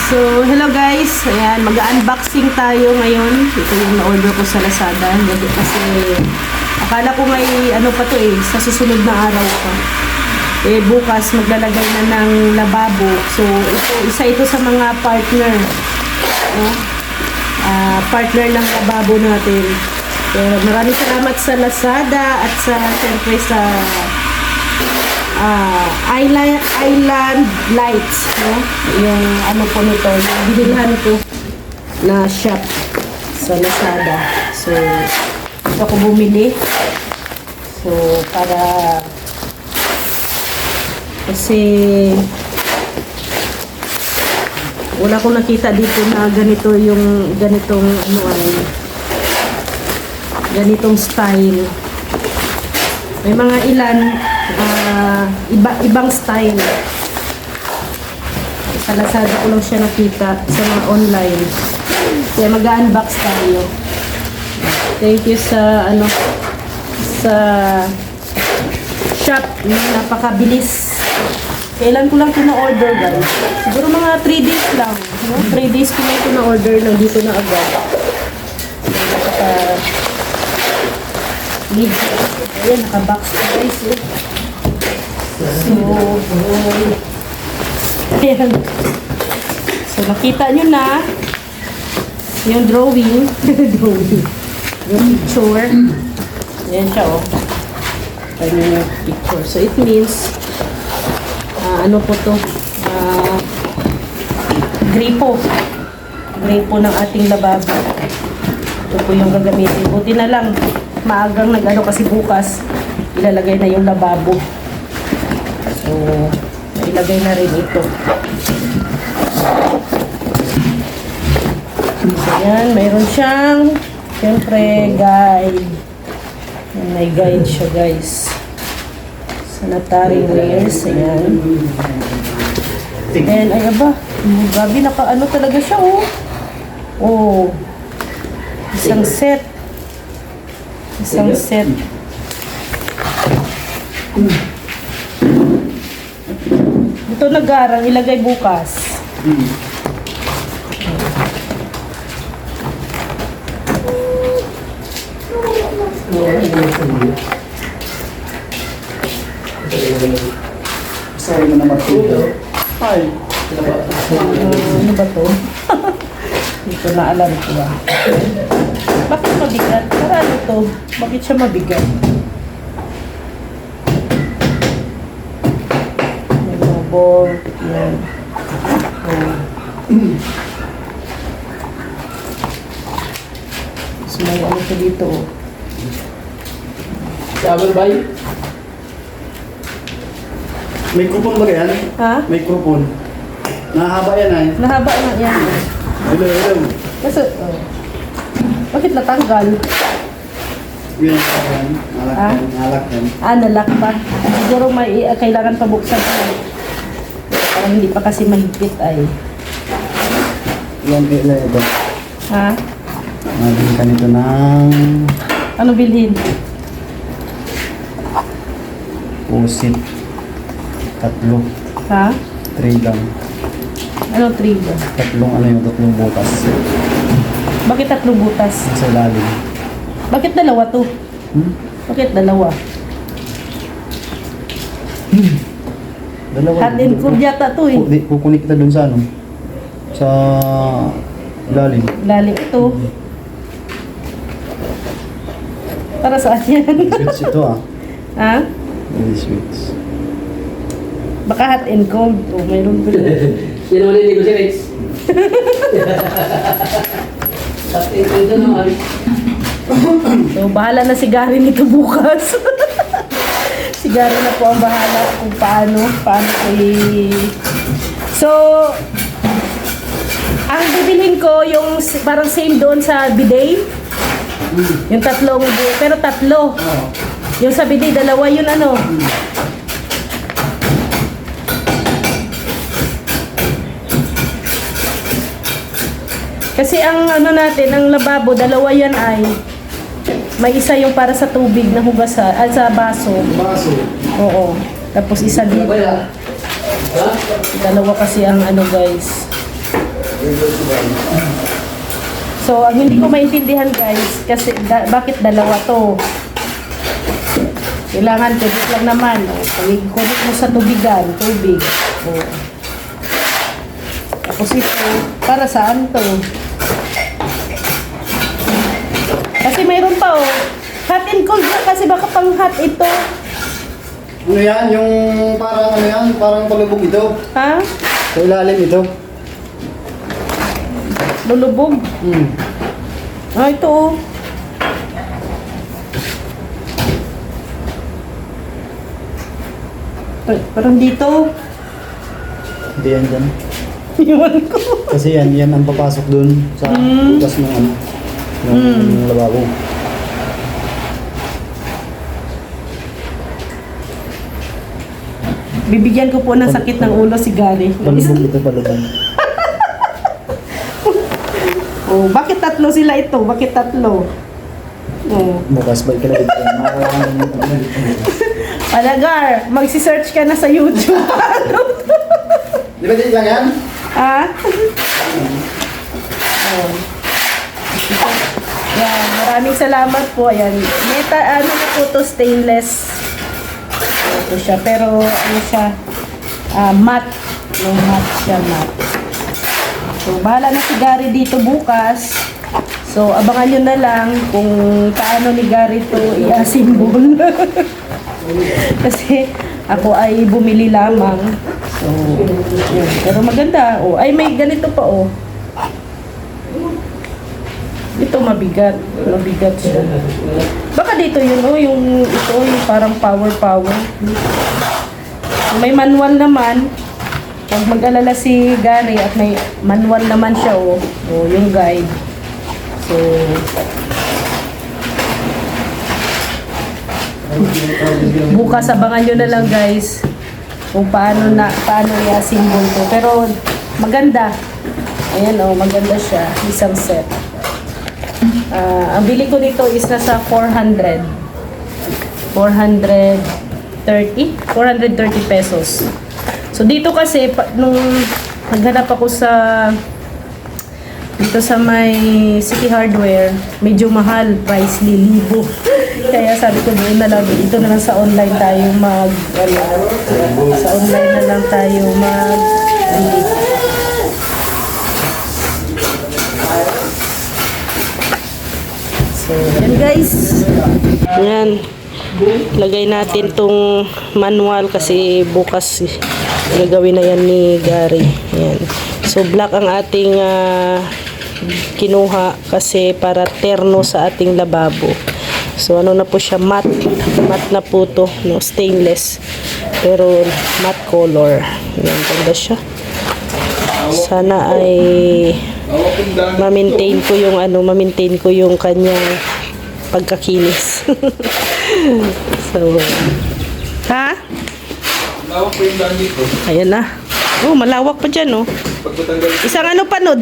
So, hello guys. Ayan, mag-unboxing tayo ngayon. Ito yung na-order ko sa Lazada. Kasi akala ko may ano pa to sa susunod na araw pa. Bukas maglalagay na ng lababo. So, isa ito sa mga partner. Partner ng lababo natin. So, maraming salamat sa Lazada at siyempre sa Island Lights, no? Yung ano po nito, yung binilhan ko na shop sa Lazada. So, ito ako bumili. So, para kasi wala akong nakita dito na ganito yung ganitong ano ganitong style. May mga ilan ibang style. Sa Lazada ko lang siya nakita sa mga online. Kaya mag-unbox tayo. Thank you sa sa shop, napakabilis. Kailan ko lang ito na-order guys? Siguro mga 3 days lang. 3 days ko lang ito na-order, nandito na agad. Ayan, naka-box na guys. So, ayan. So, nakita nyo na yung drawing. Yung picture. Ayan siya, Ayan yung picture. So, it means, ano po to? Gripo. Gripo ng ating lababo. Ito po yung gagamitin. Buti na lang, maagang nag-ano kasi bukas, ilalagay na yung lababo. So, ilagay na rin ito. So, yan. Mayroon siyang, siyempre, guide. May guide siya, guys. Sanitary wares. Ayan. And, ay, aba. Grabe, naka-ano talaga siya, Isang set. Isang set. Ito nag-arang, ilagay bukas. Sorry mo na matulog. Ay. Ano ba to? Dito na alam ko Bakit mabigat? Para ano to? Bakit siya mabigat? May ball. Yan. So may ano to dito Sabi ba yun? May kupon ba yan? Ha? May kupon. Nahaba yan ay. Nahaba na yan. Hello. Kasi, bakit natanggal? Yan. Nalak yan. Nalak pa. Siguro may kailangan pabuksan pa. Parang hindi pa kasi mahigpit ay. Yan kailan ito. Ha? Nabili ka nito ng Ano bilhin? pusit. 3. Ha? 3 lang. Anong trigger? 3 3 butas. Bakit 3 butas? Sa ilalim. Bakit dalawa to? Bakit dalawa? Dalawa. Hot and cold yata to Kukunik kita dun sa sa ilalim. Lalim ito. Para saan yan? Switch ito Ha? May switch. Baka hot and cold. Mayroon pala. Sino ulit ko si Rex? Ito naman. So, bahala na si Gary nito bukas. Si Gary na po ang bahala kung paano So, ang bibilhin ko yung parang same doon sa bidet. Yung pero 3. Yung sa bidet, 2 yun Kasi ang natin, ang lababo, 2 yan ay may isa yung para sa tubig na hugasan, sa baso. Baso. Oo. Tapos isa dito. Ha? Dalawa kasi ang guys. So, ang hindi ko maintindihan guys, kasi bakit dalawa to? Kailangan tubig lang naman. Pag-connect mo sa tubigan, tubig. O. Tapos ito, para saan to? Kasi mayroon pa oh. Hot and cold na kasi baka pang hot ito. Ano yan? Yung parang ano yan? Parang palubog ito. Ha? Sa ilalim ito. Lulubog. Ah, ito oh. Parang dito. Hindi yan dyan. Iwan ko. Kasi yan ang papasok dun sa butas ng ano. Ng lababo. Bibigyan ko po ng sakit ng ulo si Gary. Palubog ito, palubog. Oh, bakit tatlo sila ito? Bakit tatlo? Oh. Bukas ba ikalabit ko? Palagar, magsi-search ka na sa YouTube. Di ba dito lang yan? Ha? Oh. Yan, maraming salamat po. Ayan. Ano na po to, stainless. Ito siya. Pero ano siya, matte. Yung matte siya, matte. So, bahala na si Gary dito bukas. So, abangan nyo na lang kung paano ni Gary to i-assemble. Kasi ako ay bumili lamang. So, yun. Pero maganda. Oh, ay, may ganito pa, oh. Ito mabigat. Mabigat siya. Baka dito yun, oh, yung ito, yung parang power. May manual naman. Pag mag-alala si Gary at may manual naman siya, oh. Oh, yung guide. So, bukas abangan nyo na lang guys kung paano i-assemble to. Pero maganda. Ayan oh, maganda siya. Isang set. Ang bili ko nito is nasa 430 pesos. So dito kasi nung naghanap ako dito sa may City Hardware, medyo mahal, price libo. Kaya sabi ko doon na lang, dito na lang sa online tayo sa online na lang tayo bili. So, yan guys. Yan. Lagay natin tong manual kasi bukas gagawin na yan ni Gary. Yan. So, black ang ating kinuha kasi para terno sa ating lababo. So, ano na po siya, matte. Matte na po to, no? Stainless. Pero, matte color. Yan, ganda siya. Sana ay ma-maintain ko yung kanyang pagkakinis. So, ha? Malawak po yung daan dito. Ayan na. Oh, malawak pa dyan, oh. Isang ano pa, no?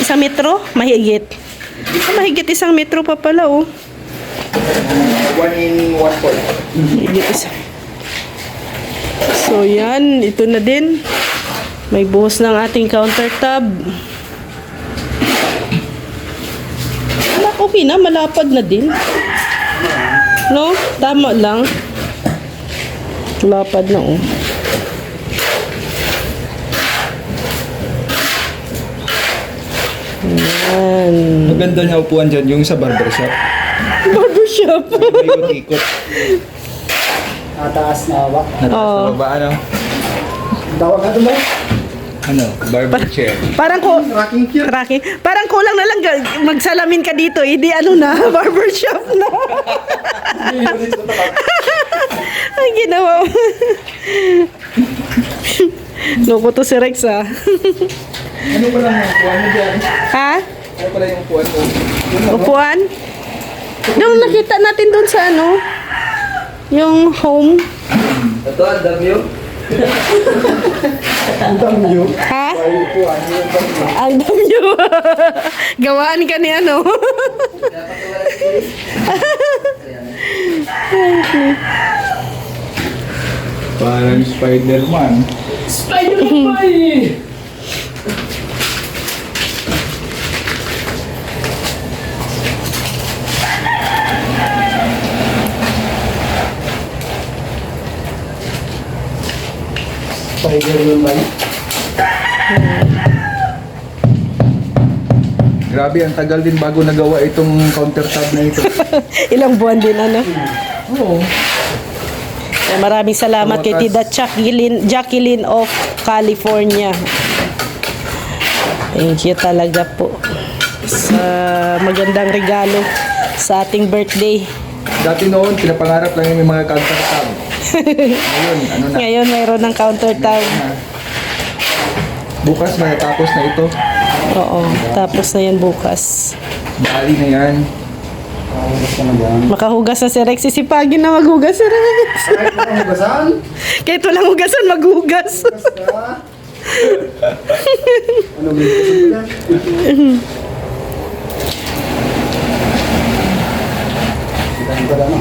Isang metro? Mahigit. Mahigit isang metro pa pala, oh. 1 in 1 point. Mahigit isa. So, yan. Ito na din. May buhos ng ating countertop. Okay na. Malapad na din. No? Tama lang. Malapad na, oh. Yan. Maganda niya upuan dyan, yung sa barbershop. Barbershop. Ikot-ikot. Taas na ba? Nataas Oo. na ba? Ano? Tawag ka ba? Ano? Barber chair. Parang ko Rocking chair. Rocky, parang kulang na lang magsalamin ka dito. Hindi ano na, barbershop na. Ay, ginawa mo. Loko to si Rex, ah. Ano pala yung upuan mo dyan? Ha? Ano pala yung upuan mo? Upuan? Doon nakita natin doon sa ano, yung home. Ito, ang dami yun. Ang dami yun. Ha? Ay, upuan. Yung dami yun. Ang dami nyo. Gawaan ka ni ano. Parang Spider-Man. Spider-Man! Grabe, ang tagal din bago nagawa itong countertop na ito. Ilang buwan din, ano? Oo. Eh, maraming salamat kay Tita Jacqueline of California. Thank you talaga po sa magandang regalo sa ating birthday. Dati noon, pinapangarap lang yung may mga countertop. Ngayon, ano na. Ngayon mayroon ng countertop. Bukas may tapos na ito. Oo, tapos na yan bukas. Bali na yan. Hugas ka na dyan. Makahugas na si Rex. Sisipagin na maghugas si Rex. Kahit mo kang hugasan? Kahit walang hugasan, maghugas. Hugas ka? Ano, may hugasan ka dyan? Sitahin ko lang, no?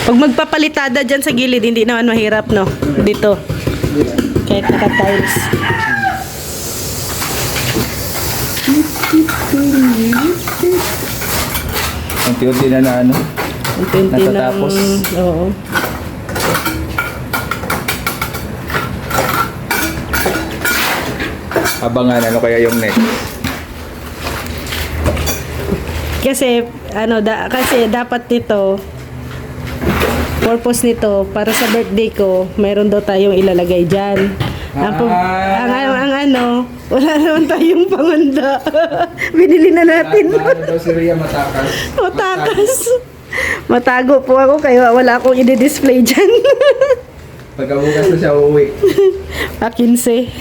Pag magpapalitada dyan sa gilid, hindi naman mahirap, no? Dito. Kahit naka-tiles. Unti-unti na na ano. Unti-unti Natatapos. Oo. Abangan ano kaya yung next. Kasi, kasi dapat nito, purpose nito, para sa birthday ko, mayroon daw tayong ilalagay dyan. Ang ano, wala naman tayong panganda. Binili na natin. Ano daw si Rhea matakas? Matakas. Matago po ako, kaya wala akong i-display dyan. Pagkabukas na siya uuwi. 15.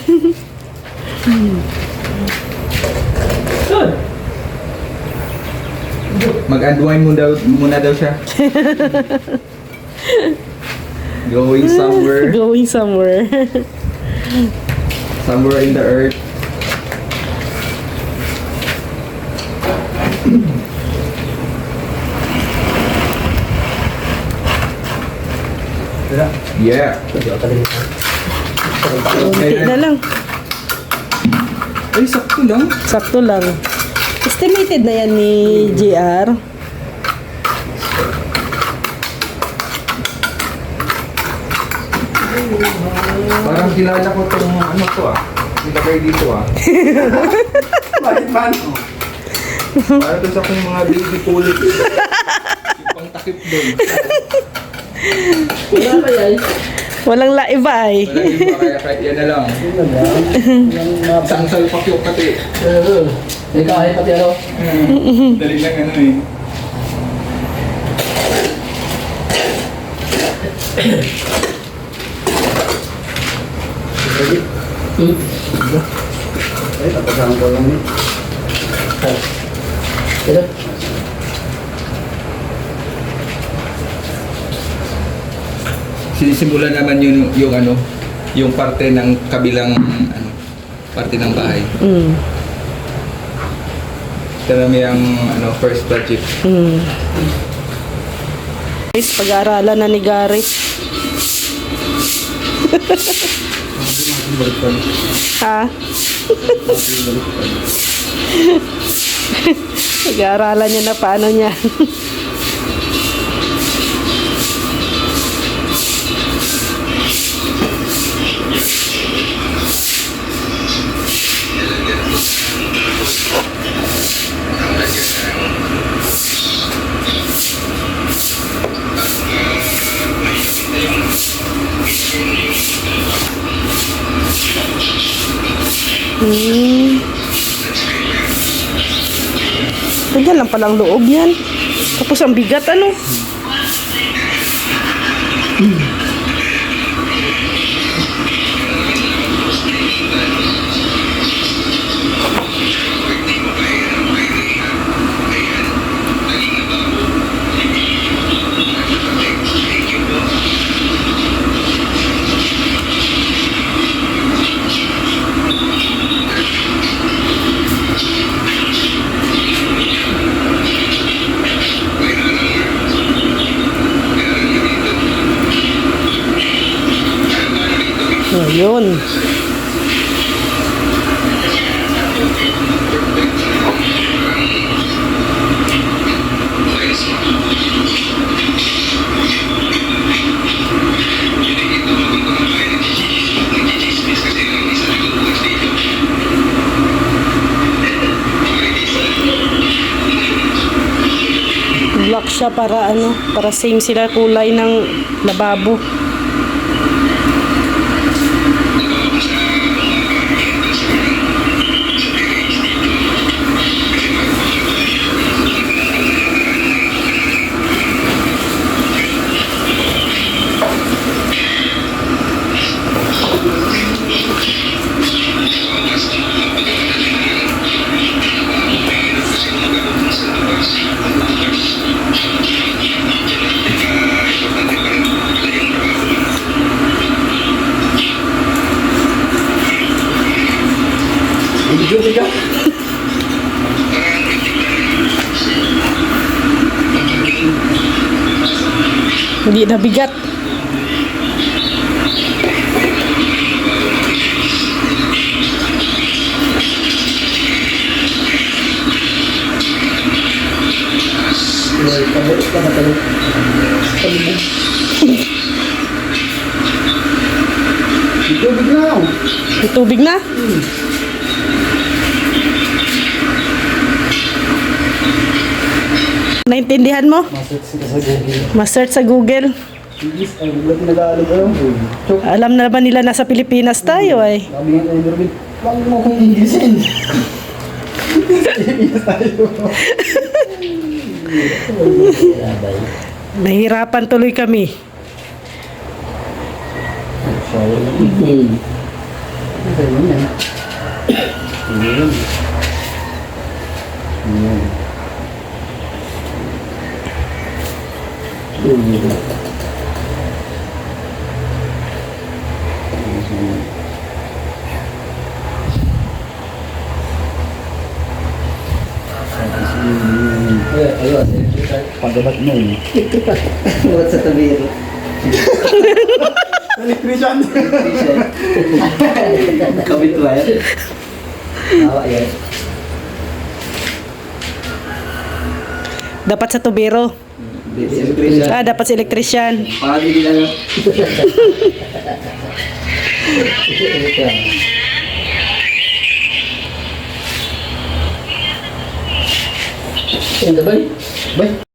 Mag-unwind muna daw siya. Going somewhere. Going somewhere. Somewhere in the earth. Yeah. Unti na lang. Ay, sakto lang. Sakto lang. Estimated na yan ni JR. Parang kilala ko itong ano to ah. Nilagay dito ah. Bakit man? Parang to sa akong mga baby pulit. Yung pang takip doon. Wala ba yan? Walang laiba ay. Wala iba kaya kahit yan na lang. Isang salpak yung kati. Hindi ka kahit pati ano. Dali lang ano eh. Ay, tapasahan ko lang eh. Ito. Sinisimulan naman yung ano, yung parte ng kabilang ano, parte ng bahay. Ito naman yung ano, first project. Guys, pag-aaralan na ni Gary. Ha? Pag-aaralan niya na paano niya. Ganyan lang palang loob yan. Tapos ang bigat, ano? Ayun. siya para ano, para same sila kulay ng lababo. Video ka. Hindi na bigat. Tubig na. May tubig na. Naintindihan mo? Maset Ma-search sa sila sa Google. Google. English, ay ba't nag-aalam alam? Chok. Alam na ba nila nasa Pilipinas tayo ay? Sabi nga tayo, Robin, huwag mo kong Englishin. Pilipinas tayo. Nahirapan tuloy kami. Sorry. Ano yun yan? Yun. Yun. Ayun. Pagdabat mo yun. Buat sa tabi. Electrician! Kabit wire. Tawa yan. Dapat sa tubero. Ah, dapat sa electrician. Pagi din ano. Yan, bay. Bay!